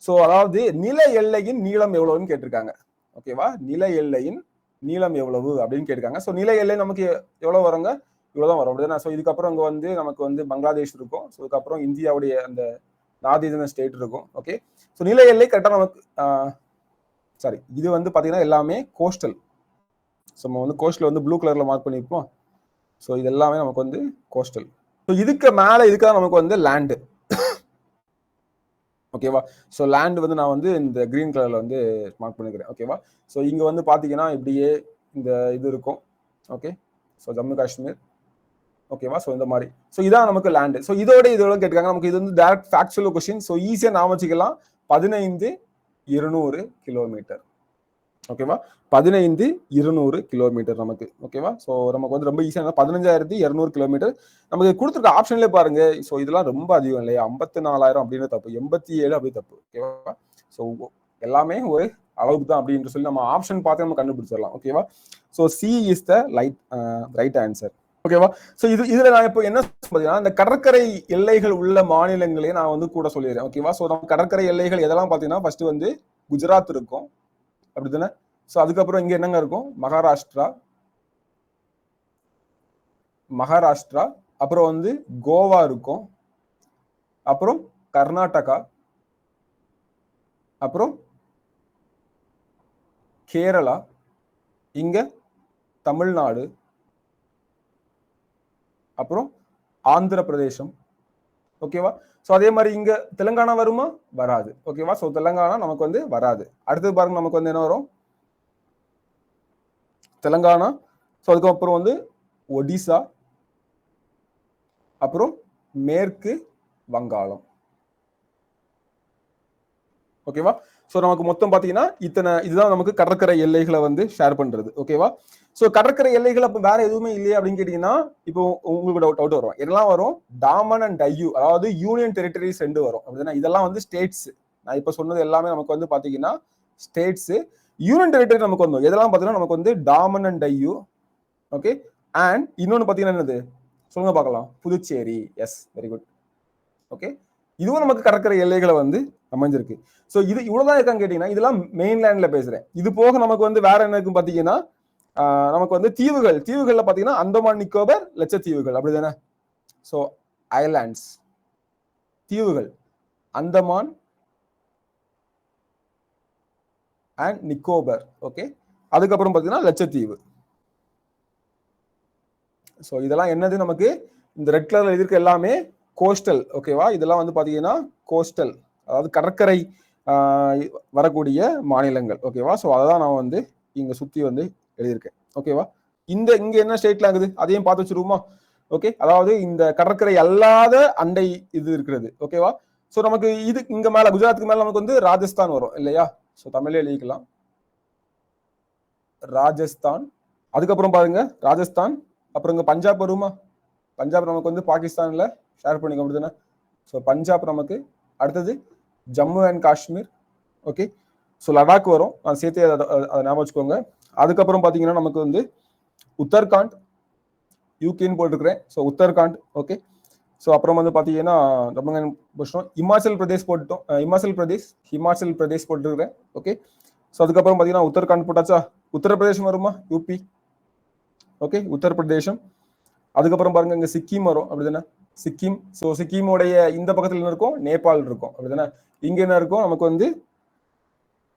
ஸோ அதாவது நில எல்லையின் நீளம் எவ்வளவுன்னு கேட்டிருக்காங்க. ஓகேவா? நில எல்லையின் நீளம் எவ்வளவு அப்படின்னு கேட்டிருக்காங்க. ஸோ நில எல்லை நமக்கு எவ்வளவு வருங்க? இவ்வளவுதான் வரும். அப்படின்னா ஸோ இதுக்கப்புறம் இங்க வந்து நமக்கு வந்து பங்களாதேஷ் இருக்கும். ஸோ இதுக்கப்புறம் இந்தியாவுடைய அந்த நார்த் ஈஸ்டர்ன் ஸ்டேட் இருக்கும். ஓகே, ஸோ நில எல்லை கரெக்டாக நமக்கு சாரி, இது வந்து பாத்தீங்கன்னா எல்லாமே கோஸ்டல். ஸோ நம்ம வந்து கோஸ்டல் வந்து ப்ளூ கலர்ல மார்க் பண்ணியிருப்போம். ஸோ இது எல்லாமே நமக்கு வந்து கோஸ்டல். ஸோ இதுக்கு மேல இதுக்காக நமக்கு வந்து லேண்டு. ஓகேவா? ஸோ லேண்ட் வந்து நான் வந்து இந்த கிரீன் கலர்ல வந்து மார்க் பண்ணிக்கிறேன். ஓகேவா? ஸோ இங்க வந்து பாத்தீங்கன்னா இப்படியே இந்த இது இருக்கும். Okay, so Jammu Kashmir. ஓகேவா? ஸோ இந்த மாதிரி. ஸோ இதான் நமக்கு லேண்டு. ஸோ இதோட கேட்டிருக்காங்க. நமக்கு இது வந்து டைரக்ட் ஃபேக்சுவல் கொஸ்டின். ஸோ ஈஸியா நாம வச்சுக்கலாம், 15200 கிலோமீட்டர். ஓகேவா? 15200 கிலோமீட்டர் நமக்கு. ஓகேவா? ஸோ நமக்கு வந்து ரொம்ப ஈஸியா 15200 கிலோமீட்டர் நமக்கு கொடுத்துருக்க ஆப்ஷன்லேயே பாருங்க. ஸோ இதெல்லாம் ரொம்ப அதிகம் இல்லையா? 54000 அப்படின்னு தப்பு, 87 அப்படி தப்பு. ஓகேவா? ஸோ எல்லாமே ஒரு அளவுக்கு தான் அப்படின்னு சொல்லி நம்ம ஆப்ஷன் பார்த்து நம்ம கண்டுபிடிச்சிடலாம். ஓகேவா? So C is the right answer. ஓகேவா? ஸோ இதுல நான் இப்போ என்ன பார்த்தீங்கன்னா, இந்த கடற்கரை எல்லைகள் உள்ள மாநிலங்களையே நான் வந்து கூட சொல்லிடுறேன். ஓகேவா? ஸோ நம்ம கடற்கரை எல்லைகள் எதெல்லாம் பார்த்தீங்கன்னா, ஃபர்ஸ்ட் வந்து குஜராத் இருக்கும். அப்படித்தானே? ஸோ அதுக்கப்புறம் இங்க என்னங்க இருக்கும்? மகாராஷ்டிரா, அப்புறம் வந்து கோவா இருக்கும், அப்புறம் கர்நாடகா, அப்புறம் கேரளா, இங்க தமிழ்நாடு, அப்புறம் ஆந்திர பிரதேசம். ஓகேவா? ஸோ அதே மாதிரி இங்க தெலுங்கானா வருமா? வராது. ஓகேவா? ஸோ தெலுங்கானா நமக்கு வந்து வராது. அடுத்தது பாருங்க, நமக்கு வந்து என்ன வரும்? தெலுங்கானா, ஸோ அதுக்கப்புறம் வந்து ஒடிசா, அப்புறம் மேற்கு வங்காளம். ஓகேவா? ஸோ நமக்கு மொத்தம் பாத்தீங்கன்னா இதுதான் நமக்கு கடற்கரை எல்லைகளை வந்து ஷேர் பண்றது. ஓகேவா? ஸோ கடற்கரை எல்லைகள் அப்ப வேற எதுவுமே இல்லையா அப்படின்னு கேட்டீங்கன்னா, இப்போ உங்களுக்கு டவுட் வரும். என்னெல்லாம் வரும்? டாமன் அண்ட் டையூ, அதாவது யூனியன் டெரிட்டரிஸ் 2 வரும். அப்படின்னா இதெல்லாம் வந்து ஸ்டேட்ஸ். நான் இப்ப சொன்னது எல்லாமே நமக்கு வந்து பாத்தீங்கன்னா ஸ்டேட்ஸ். யூனியன் டெரிட்டரி நமக்கு வந்து எதெல்லாம் பாத்தீங்கன்னா நமக்கு வந்து Daman and Diu. Okay, and இன்னொன்னு பாத்தீங்கன்னா என்னது சொல்லுங்க பார்க்கலாம்? Puducherry. Yes, very good. Okay, இதுவும் நமக்கு கடற்கரை எல்லைகளை வந்து அமைஞ்சிருக்கு. ஸோ இது இவ்வளவுதான் இருக்கான்னு கேட்டீங்கன்னா இதெல்லாம் மெயின்லேண்ட்ல பேசுறேன். இது போக நமக்கு வந்து வேற என்ன இருக்கு பாத்தீங்கன்னா, நமக்கு வந்து தீவுகள்ல பாத்தீங்கன்னா அந்தமான் நிக்கோபர் லட்சத்தீவுகள், அப்படிதானே? ஸோ ஐலாண்ட்ஸ், தீவுகள், அந்தமான் அண்ட் நிக்கோபர். ஓகே, அதுக்கப்புறம் பாத்தீங்கன்னா லட்சத்தீவு. ஸோ இதெல்லாம் என்னது? நமக்கு இந்த ரெட் கலர்ல இருக்க எல்லாமே கோஸ்டல். ஓகேவா? இதெல்லாம் வந்து பாத்தீங்கன்னா கோஸ்டல், அதாவது கடற்கரை வரக்கூடிய மாநிலங்கள். ஓகேவா? ஸோ அதான் நான் வந்து இங்க சுத்தி வந்து எழுதியிருக்கேன். ஓகேவா? இங்க என்ன ஸ்டேட்ல ஆகுது அதையும் பார்த்து வச்சிருவோமா? ஓகே, அதாவது இந்த கடற்கரை அல்லாத அண்டை இது இருக்கிறது. ஓகேவா? ஸோ நமக்கு இது இங்க மேல குஜராத்துக்கு மேல நமக்கு வந்து ராஜஸ்தான் வரும் இல்லையா? ஸோ தமிழ்ல எழுதிக்கலாம் ராஜஸ்தான். அதுக்கப்புறம் பாருங்க ராஜஸ்தான், அப்புறம் இங்க பஞ்சாப் வருமா? பஞ்சாப் நமக்கு வந்து பாகிஸ்தான்ல ஷேர் பண்ணிக்க முடியுதுன்னா, ஸோ பஞ்சாப் நமக்கு. அடுத்தது Jammu and Kashmir. Okay, so Ladakh வரும், சேர்த்து அதை ஞாபகம் வச்சுக்கோங்க. அதுக்கப்புறம் பார்த்தீங்கன்னா நமக்கு வந்து உத்தரகாண்ட், யூகேன்னு போட்டுருக்கிறேன். ஸோ உத்தரகாண்ட். ஓகே, ஸோ அப்புறம் வந்து பார்த்தீங்கன்னா ரொம்ப இமாச்சல் பிரதேஷ் போட்டுட்டோம். ஹிமாச்சல் பிரதேஷ் போட்டுருக்கிறேன். ஓகே, ஸோ அதுக்கப்புறம் பார்த்தீங்கன்னா உத்தரகாண்ட் போட்டாச்சா? உத்தரப்பிரதேசம் வருமா? யூபி. ஓகே, உத்தரப்பிரதேசம். அதுக்கப்புறம் பாருங்க இங்க சிக்கிம் வரும், அப்படிதானே? சிக்கிம். ஸோ சிக்கிமோடைய இந்த பக்கத்துல என்ன இருக்கும்? நேபாள் இருக்கும், அப்படிதானே? இங்க என்ன இருக்கும்? நமக்கு வந்து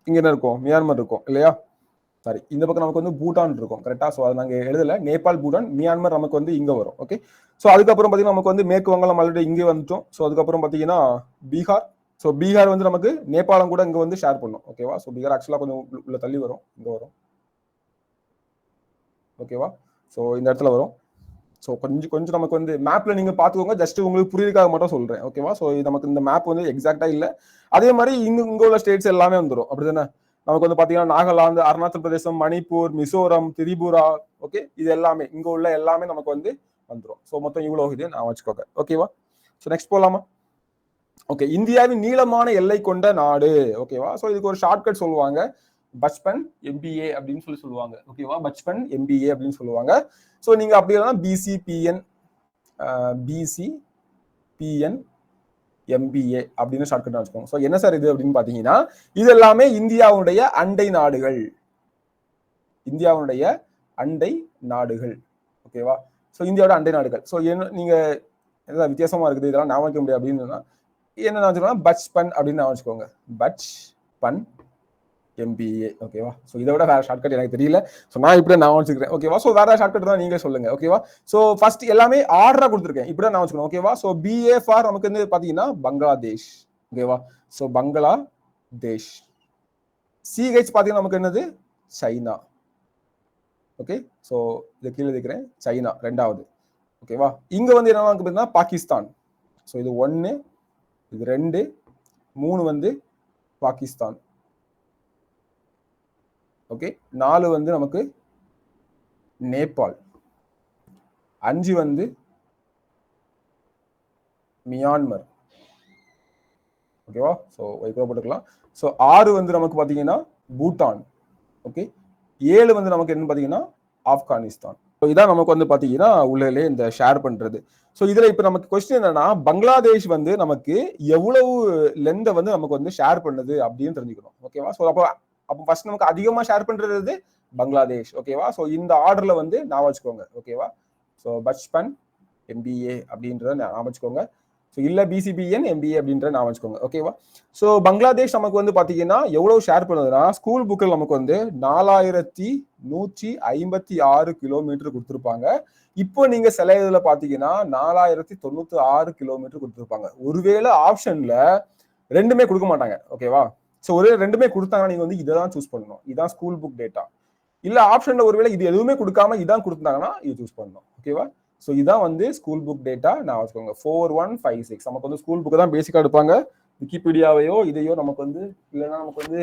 இங்க என்ன இருக்கும்? மியான்மர் இருக்கும் இல்லையா? சாரி, இந்த பக்கம் நமக்கு வந்து பூட்டான் இருக்கும். கரெக்டா? ஸோ அதை நாங்க எழுதல. நேபாள், பூட்டான், மியான்மர் நமக்கு வந்து இங்க வரும். ஓகே, ஸோ அதுக்கப்புறம் பாத்தீங்கன்னா நமக்கு வந்து மேற்கு வங்காளம் ஆல்ரெடி இங்கே வந்துட்டோம். ஸோ அதுக்கப்புறம் பாத்தீங்கன்னா பீகார். ஸோ பீகார் வந்து நமக்கு நேபாளம் கூட இங்க வந்து ஷேர் பண்ணும். ஓகேவா? ஸோ பீகார் ஆக்சுவலா கொஞ்சம் உள்ள தள்ளி வரும், இங்க வரும். ஓகேவா? ஸோ இந்த இடத்துல வரும். ஸோ கொஞ்சம் நமக்கு வந்து மேப்ல நீங்க பாத்துக்கோங்க, ஜஸ்ட் உங்களுக்கு புரியுதுக்காக மட்டும் சொல்றேன். ஓகேவா? ஸோ நமக்கு இந்த மேப் வந்து எக்ஸாக்டா இல்ல. அதே மாதிரி இங்க உள்ள ஸ்டேட்ஸ் எல்லாமே வந்துடும், அப்படிதானே? நமக்கு வந்து பாத்தீங்கன்னா நாகாலாந்து, அருணாச்சல் பிரதேசம், மணிப்பூர், மிசோரம், திரிபுரா. ஓகே, இது எல்லாமே இங்க உள்ள எல்லாமே நமக்கு வந்து வந்துடும். ஸோ மொத்தம் இவ்வளவு இது நான் வச்சுக்கோங்க. ஓகேவா? ஸோ நெக்ஸ்ட் போலாமா? ஓகே, இந்தியாவின் நீளமான எல்லை கொண்ட நாடு. ஓகேவா? ஸோ இதுக்கு ஒரு ஷார்ட்கட் சொல்லுவாங்க, பச்பன் எம்பிஏ அப்படின்னு சொல்லுவாங்க. ஓகேவா? பச்பன் எம்பிஏ அப்படின்னு சொல்லுவாங்க. ஸோ நீங்க அப்படி இல்லைன்னா பிசிபிஎன் எம்பிஏ அப்படின்னு ஷார்ட்கட் வச்சுக்கோங்க. ஸோ என்ன சார் இது அப்படின்னு பாத்தீங்கன்னா, இது எல்லாமே இந்தியாவுடைய அண்டை நாடுகள். ஓகேவா? ஸோ இந்தியாவோட அண்டை நாடுகள். ஸோ என்ன நீங்க ஏதாவது வித்தியாசமா இருக்குது, இதெல்லாம் ஞாபகம் வைக்க முடியாது அப்படின்னா என்ன வச்சுக்கோங்க, பச்பன் அப்படின்னு வச்சுக்கோங்க. பச்பன் எம்பிஏ. ஓகேவா? ஸோ இதை விட வேற ஷார்ட்கட் எனக்கு தெரியல. ஸோ நான் இப்படி நான் வச்சுக்கிறேன். ஓகேவா? ஸோ வேற ஷார்ட்கட் தான் நீங்க சொல்லுங்க. ஓகேவா? ஸோ ஃபர்ஸ்ட் எல்லாமே ஆர்டரா கொடுத்துருக்கேன், இப்படி நான் வச்சுக்கணும். ஓகேவா? ஸோ பிஏ ஃபார் நமக்கு வந்து பாத்தீங்கன்னா பங்களாதேஷ். ஓகேவா? ஸோ பங்களாதேஷ். சிஹெச் பாத்தீங்கன்னா நமக்கு என்னது? சைனா. ஓகே, ஸோ இதை கீழே இருக்கிறேன், சைனா ரெண்டாவது. ஓகேவா? இங்க வந்து என்ன பார்த்தீங்கன்னா பாகிஸ்தான். ஸோ இது 1, இது 2, 3 வந்து பாகிஸ்தான். ஓகே, 4 வந்து நமக்கு நேபாள், 5 வந்து மியான்மர். ஓகேவா? ஸோ வைக்கோ போட்டுக்கலாம். ஸோ 6 வந்து நமக்கு பாத்தீங்கன்னா பூட்டான். ஓகே, 7 வந்து நமக்கு என்ன பாத்தீங்கன்னா ஆப்கானிஸ்தான். இதான் நமக்கு வந்து பாத்தீங்கன்னா உள்ளே இந்த ஷேர் பண்றது. ஸோ இதுல இப்ப நமக்கு கொஸ்டின் என்னன்னா, பங்களாதேஷ் வந்து நமக்கு எவ்வளவு லென்த்தை வந்து நமக்கு வந்து ஷேர் பண்ணுது அப்படின்னு தெரிஞ்சுக்கணும். ஓகேவா? ஸோ அப்போ ஃபர்ஸ்ட் நமக்கு அதிகமா ஷேர் பண்றது பங்களாதேஷ். ஓகேவா? ஸோ இந்த ஆர்டர்ல வந்து நான் வச்சுக்கோங்க. ஓகேவா? ஸோ பச்பன் MBA அப்படின்றத நான் வச்சுக்கோங்க. ஸோ இல்ல BCBN MBA அப்படின்ற நான் வச்சுக்கோங்க. ஓகேவா? ஸோ பங்களாதேஷ் நமக்கு வந்து பாத்தீங்கன்னா எவ்வளவு ஷேர் பண்ணுதுன்னா ஸ்கூல் புக்கில் நமக்கு வந்து 4156 கிலோமீட்டர் கொடுத்துருப்பாங்க. இப்போ நீங்க சில இதுல பாத்தீங்கன்னா 4096 கிலோமீட்டர் கொடுத்துருப்பாங்க. ஒருவேளை ஆப்ஷன்ல ரெண்டுமே கொடுக்க மாட்டாங்க. ஓகேவா? ஸோ ஒரே ரெண்டுமே கொடுத்தாங்கன்னா நீங்க வந்து இதை தான் சூஸ் பண்ணணும். இதான் ஸ்கூல் புக் டேட்டா. இல்ல ஆப்ஷன்ல ஒருவேளை இது எதுவுமே கொடுக்காம இதான் கொடுத்தாங்கன்னா இது சூஸ் பண்ணணும். ஓகேவா? ஸோ இதான் வந்து ஸ்கூல் புக் டேட்டா நான் வச்சுக்கோங்க. 4156 நமக்கு வந்து ஸ்கூல் புக்கு தான் பேசிக்கா எடுப்பாங்க. விக்கிபீடியாவையோ இதையோ நமக்கு வந்து இல்லைன்னா நமக்கு வந்து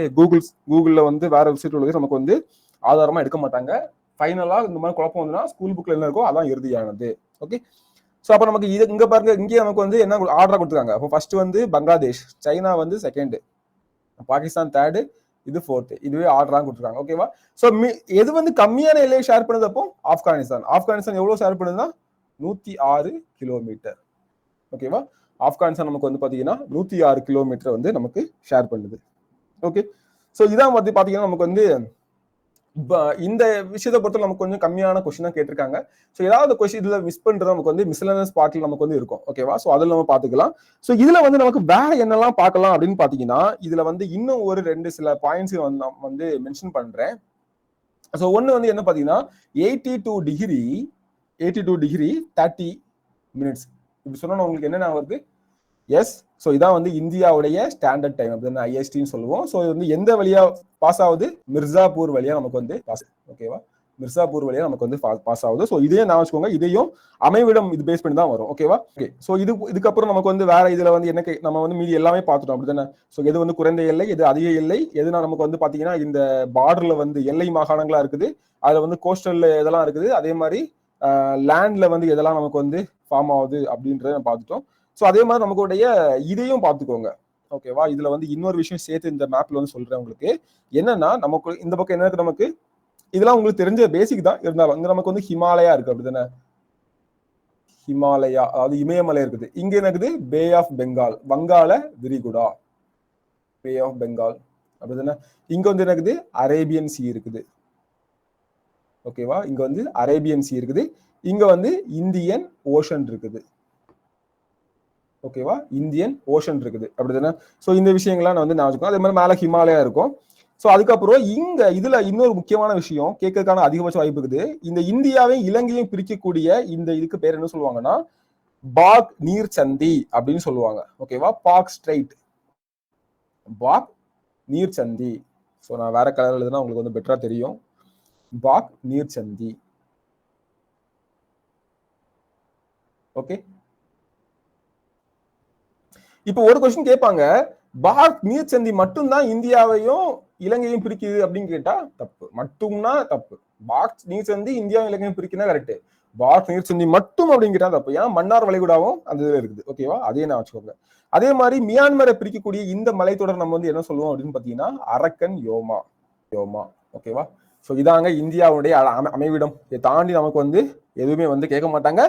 கூகுள்ல வந்து வேற வெப்சைட் உள்ளது நமக்கு வந்து ஆதாரமா எடுக்க மாட்டாங்க. ஃபைனலா இந்த மாதிரி குழப்பம் வந்துன்னா ஸ்கூல் புக்ல என்ன இருக்கோ அதான் இறுதியானது. ஓகே. ஸோ அப்போ நமக்கு இது இங்க பாருங்க, இங்கே நமக்கு வந்து என்ன ஆர்டரா கொடுத்துருக்காங்க. அப்போ ஃபர்ஸ்ட் வந்து பங்களாதேஷ், சைனா வந்து செகண்ட், பாகிஸ்தான் தேர்டு, இது ஃபோர்த்து. இதுவே ஆர்டரா கொடுத்துருக்காங்க. ஓகேவா? ஸோ எது வந்து கம்மியான எல்லையை ஷேர் பண்ணது அப்போ ஆப்கானிஸ்தான். ஆப்கானிஸ்தான் எவ்வளவு ஷேர் பண்ணுதுன்னா 106 கிலோமீட்டர். ஓகேவா? ஆப்கானிஸ்தான் நமக்கு வந்து பாத்தீங்கன்னா 106 கிலோமீட்டர் வந்து நமக்கு ஷேர் பண்ணுது. ஓகே. ஸோ இதான் வந்து பாத்தீங்கன்னா நமக்கு வந்து இந்த விஷயத்தை பொறுத்த நமக்கு கொஞ்சம் கம்மியான கொஸ்டின் தான் கேட்டிருக்காங்க. ஸோ ஏதாவது கொஸ்டின் இதுல மிஸ் பண்றது நமக்கு வந்து மிஸ்லனஸ் பார்ட்ல நமக்கு வந்து இருக்கும். ஓகேவா? ஸோ அதில் நம்ம பாத்துக்கலாம். ஸோ இதுல வந்து நமக்கு வேற என்னெல்லாம் பார்க்கலாம் அப்படின்னு பாத்தீங்கன்னா இதுல வந்து இன்னும் ஒரு சில பாயிண்ட்ஸ் வந்து மென்ஷன் பண்றேன். ஸோ ஒன்னு வந்து என்ன பாத்தீங்கன்னா 82 டிகிரி 30 மினிட்ஸ் இப்படி சொன்னா உங்களுக்கு என்ன வருது? எஸ். ஸோ இதான் வந்து இந்தியாவுடைய ஸ்டாண்டர்ட் டைம் அப்படின்னு ISTன்னு சொல்லுவோம். ஸோ இது வந்து எந்த வழியா பாஸ் ஆகுது? மிர்சாப்பூர் வழியா நமக்கு வந்து பாஸ். ஓகேவா? மிர்சாப்பூர் வழியா நமக்கு வந்து பாஸ் ஆகுது. ஸோ இதையும் நான் வச்சுக்கோங்க. இதையும் அமைவிடம் இது பேஸ் பண்ணி தான் வரும். ஓகேவா? ஓகே. ஸோ இதுக்கப்புறம் நமக்கு வந்து வேற இதுல வந்து என்ன நம்ம வந்து மீதி எல்லாமே பார்த்துட்டோம் அப்படிதானே? ஸோ எது வந்து குறைந்த எல்லை, எது அதிக எல்லை, எதுனா நமக்கு வந்து பாத்தீங்கன்னா இந்த பார்டர்ல வந்து எல்லை மாகாணங்களா இருக்குது, அதுல வந்து கோஸ்டல் இதெல்லாம் இருக்குது, அதே மாதிரி லேண்ட்ல வந்து எதெல்லாம் நமக்கு வந்து ஃபார்ம் ஆகுது அப்படின்றத பார்த்துட்டோம். ஸோ அதே மாதிரி நமக்குடைய இதையும் பார்த்துக்கோங்க. ஓகேவா? இதுல வந்து இன்னொரு விஷயம் சேர்த்து இந்த மேப்ல வந்து சொல்றேன் உங்களுக்கு. என்னன்னா நமக்கு இந்த பக்கம் என்ன இருக்கு? நமக்கு இதெல்லாம் உங்களுக்கு தெரிஞ்ச பேசிக் தான். இருந்தாலும் இங்க நமக்கு வந்து ஹிமாலயா இருக்கு அப்படிதானே? ஹிமாலயா அதாவது இமயமலை இருக்குது. இங்க என்ன இருக்குது? பே ஆஃப் பெங்கால், வங்காள விரிகுடா, பே ஆஃப் பெங்கால் அப்படிதானே? இங்க வந்து என்ன இருக்குது? அரேபியன் சி இருக்குது. ஓகேவா? இங்க வந்து அரேபியன் சி இருக்குது. இங்க வந்து இந்தியன் ஓஷன் இருக்குது. ஓகேவா? இந்தியன் ஓஷன் இருக்குது அப்படிதானே? ஸோ இந்த விஷயங்கள்லாம் நான் வந்து நான் வச்சுக்கோங்க. அதே மாதிரி மேல ஹிமாலயா இருக்கும். ஸோ அதுக்கப்புறம் இதுல இன்னொரு முக்கியமான விஷயம் கேட்கறதுக்கான அதிகபட்ச வாய்ப்பு இருக்குது. இந்த இந்தியாவையும் இலங்கையும் பிரிக்கக்கூடிய இந்த இதுக்கு பேர் என்ன சொல்லுவாங்கன்னா பாக் நீர் சந்தி அப்படின்னு சொல்லுவாங்க. ஓகேவா? பாக் ஸ்ட்ரைட், பாக் நீர் சந்தி. ஸோ நான் வேற கலர் எழுதுனா உங்களுக்கு வந்து பெட்டரா தெரியும். பாக் நீர் சந்தி. ஓகே. இப்போ ஒரு கொஸ்டின் கேட்பாங்க, பாக் நீர் சந்தி மட்டும்தான் இந்தியாவையும் இலங்கையும் பிரிக்குது அப்படின்னு கேட்டா தப்பு. மட்டும்னா தப்பு. பாக் நீர் சந்தி இந்தியாவும் இலங்கையும் பிரிக்குன்னா கரெக்ட். பாக் நீர் சந்தி மட்டும் அப்படின்னு கேட்டா தப்பு. ஏன்னா மன்னார் வளைகுடாவும் அந்த இதுல இருக்குது. ஓகேவா? அதே நான் வச்சுக்கோங்க. அதே மாதிரி மியான்மரை பிரிக்கக்கூடிய இந்த மலைத்தொடர் நம்ம வந்து என்ன சொல்லுவோம் அப்படின்னு பாத்தீங்கன்னா அரக்கன் யோமா. ஓகேவா? ஸோ இதாங்க இந்தியாவுடைய அமைவிடம். இதை தாண்டி நமக்கு வந்து எதுவுமே வந்து கேட்க மாட்டாங்க.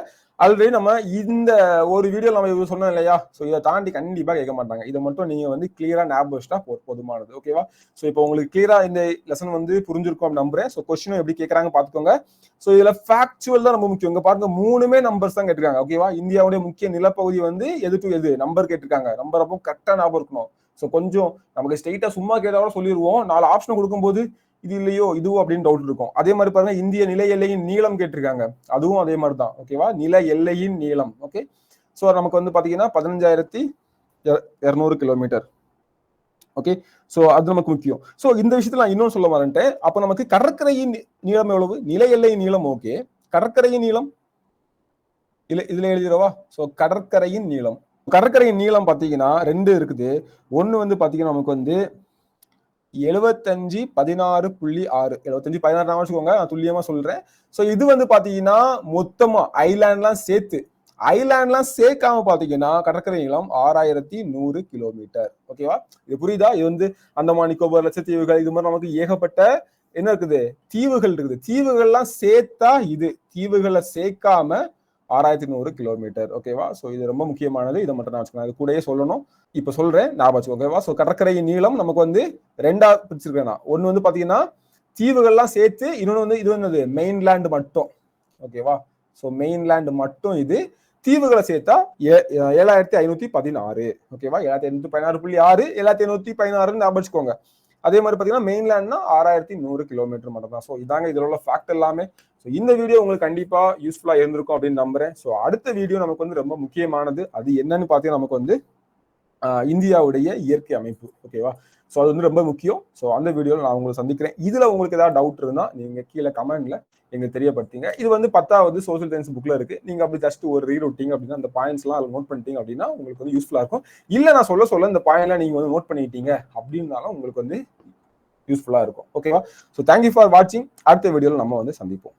ஆல்ரெடி நம்ம இந்த ஒரு வீடியோ நம்ம சொன்னோம் இல்லையா? ஸோ இதை தாண்டி கண்டிப்பா கேட்க மாட்டாங்க. இதை மட்டும் நீங்க வந்து கிளியரா ஞாபகம் வச்சுட்டா போதுமானது. ஓகேவா? ஸோ இப்போ உங்களுக்கு கிளியரா இந்த லெசன் வந்து புரிஞ்சிருக்கும் நம்புறேன். ஸோ கொஸ்டினும் எப்படி கேட்கறாங்க பாத்துக்கோங்க. ஸோ இதுல ஃபேக்சுவல் தான் ரொம்ப முக்கியம். இங்க பாருங்க 3மே நம்பர்ஸ் தான் கேட்டிருக்காங்க. ஓகேவா? இந்தியாவுடைய முக்கிய நிலப்பகுதி வந்து எது டு எது நம்பர் கேட்டிருக்காங்க. நம்பர் அப்போ கரெக்டா ஞாபகம் இருக்கணும். ஸோ கொஞ்சம் நமக்கு ஸ்ட்ரெயிட்டா சும்மா கேட்டாலும் சொல்லிடுவோம். 4 ஆப்ஷன் கொடுக்கும்போது இது இல்லையோ இதுவோ அப்படின்னு டவுட் இருக்கும். அதே மாதிரி பாருங்க இந்திய நில எல்லையின் நீளம் கேட்டிருக்காங்க. அதுவும் அதே மாதிரி தான். ஓகேவா? நில எல்லையின் நீளம். ஓகே. ஸோ நமக்கு வந்து பாத்தீங்கன்னா 15,200 கிலோமீட்டர். ஓகே. ஸோ அது நமக்கு முக்கியம். ஸோ இந்த விஷயத்துல நான் இன்னொன்று சொல்ல வரேன்ட்டேன். அப்போ நமக்கு கடற்கரையின் நீளம் எவ்வளவு? நில எல்லையின் நீளம் ஓகே. கடற்கரையின் நீளம் இதுல எழுதிடவா? ஸோ கடற்கரையின் நீளம் பாத்தீங்கன்னா 2 இருக்குது. ஒன்னு வந்து பாத்தீங்கன்னா நமக்கு வந்து 75,16.6 75,16 வச்சுக்கோங்க. நான் துல்லியமா சொல்றேன். ஸோ இது வந்து பாத்தீங்கன்னா மொத்தமா ஐலாண்ட்லாம் சேர்க்காம பாத்தீங்கன்னா கடற்கரை நீளம் 6,100 கிலோமீட்டர். ஓகேவா? இது புரியுதா? இது வந்து அந்தமான் நிக்கோபார், லட்சத்தீவுகள் இது மாதிரி நமக்கு ஏகப்பட்ட என்ன இருக்குது? தீவுகள் இருக்குது. தீவுகள்லாம் சேர்த்தா இது. தீவுகளை சேர்க்காம 6100 கிலோமீட்டர். ஓகேவா? ஸோ இது ரொம்ப முக்கியமானது. இதை மட்டும் நான் வச்சுக்கணும். அது கூடயே சொல்லணும். இப்போ சொல்றேன், ஞாபகம் வச்சுக்கோ. ஓகேவா? ஸோ கடற்கரையின் நீளம் நமக்கு வந்து 2ஆ பிரிச்சிருக்கேன் நான். ஒன்று வந்து பார்த்தீங்கன்னா தீவுகள்லாம் சேர்த்து, இன்னொன்று வந்து இது வந்து மெயின்லேண்ட் மட்டும். ஓகேவா? ஸோ மெயின்லேண்ட் மட்டும் இது. தீவுகளை சேர்த்தா 7516. ஓகேவா? 7516.6 7516 ஞாபகம் வச்சுக்கோங்க. அதே மாதிரி பார்த்தீங்கன்னா மெயின்லேண்ட்னா 6100 கிலோமீட்டர் மட்டும் தான். ஸோ இதாங்க இதில் உள்ள ஃபேக்ட் எல்லாமே. ஸோ இந்த வீடியோ உங்களுக்கு கண்டிப்பா யூஸ்ஃபுல்லா இருந்திருக்கும் அப்படின்னு நம்புறேன். ஸோ அடுத்த வீடியோ நமக்கு வந்து ரொம்ப முக்கியமானது. அது என்னன்னு பார்த்தீங்கன்னா நமக்கு வந்து இந்தியாவுடைய இயற்கை அமைப்பு. ஓகேவா? ஸோ அது வந்து ரொம்ப முக்கியம். ஸோ அந்த வீடியோவில் நான் உங்களை சந்திக்கிறேன். இதுல உங்களுக்கு ஏதாவது டவுட் இருந்தா நீங்க கீழே கமெண்ட்ல எங்களுக்கு தெரியப்படுத்தீங்க. இது வந்து 10வது சோசியல் சயின்ஸ் புக்ல இருக்கு. நீங்க அப்படி ஜஸ்ட் ஒரு ரீட் விட்டீங்க அப்படின்னா அந்த பாயிண்ட்ஸ் எல்லாம் நோட் பண்ணிட்டீங்க அப்படின்னா உங்களுக்கு வந்து யூஸ்ஃபுல்லா இருக்கும். இல்ல நான் சொல்ல இந்த பாயிண்ட்லாம் நீங்க வந்து நோட் பண்ணிட்டீங்க அப்படின்னாலும் உங்களுக்கு வந்து யூஸ்ஃபுல்லா இருக்கும். ஓகேவா? ஸோ தேங்க்யூ ஃபார் வாட்சிங். அடுத்த வீடியோவில் நம்ம வந்து சந்திப்போம்.